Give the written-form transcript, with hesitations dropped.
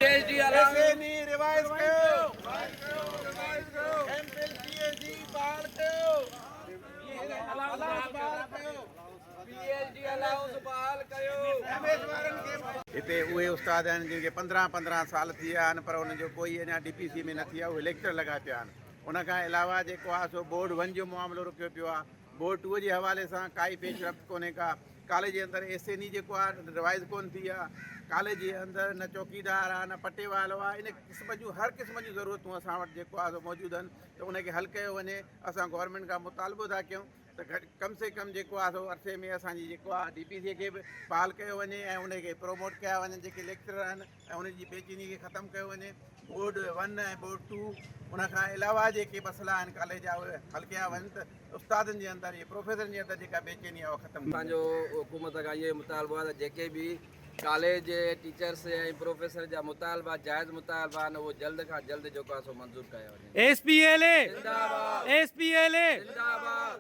PhD allowance एसएनी revise कयो MPhil PhD बहाल कयो अलाउंस बहाल कयो PhD allowance बहाल कयो। एमएस वारनि खे हिते उहे उस्ताद आहिनि जिनखे 15 साल थी विया आहिनि पर उनजो कोई अञा DPC में न थी आहे। उहे लेक्चर लॻा पिया आहिनि। उनखां अलावा जेको आहे सो बोर्ड 1 जो मामिलो रुकियो पियो आहे। बोर्ड 2 जे हवाले सां काई पेशरफ़्त कोन्हे का। कॉलेज जे अंदरि एसएनी जेको आहे रिवाइज़ कोन थी आहे। कॉलेज जे अंदरि न चौकीदार आहे न पटेवालो आहे। इन क़िस्म जूं हर क़िस्म जूं ज़रूरतूं असां वटि जेको आहे सो मौजूदु आहिनि त उनखे हल कयो वञे। असां गवर्नमेंट खां मुतालबो था कयूं त कम से कम जेको आहे सो अरसे में असांजी जेको आहे DPC खे बि बहाल कयो वञे ऐं उनखे प्रोमोट कया वञनि जेके लेक्चरर आहिनि ऐं उनजी बेचैनी खे ख़तमु कयो वञे। बोर्ड 1 ऐं बोर्ड 2 उनखां अलावा जेके मसइला आहिनि कॉलेज जा उहे हल कया वञनि त उस्तादनि जे अंदरि या प्रोफेसरनि जे अंदरि जेका बेचैनी आहे उहा ख़तमु थी असांजो हुकूमत खां इहो मुतालबो आहे त जेके बि कॉलेज जे टीचर्स ऐं प्रोफेसर जा मुतालबा जाइज़ मुतालबा आहिनि उहो जल्द खां जल्द जेको आहे सो मंज़ूर कया वञे। SPLA जिंदाबाद SPLA जिंदाबाद।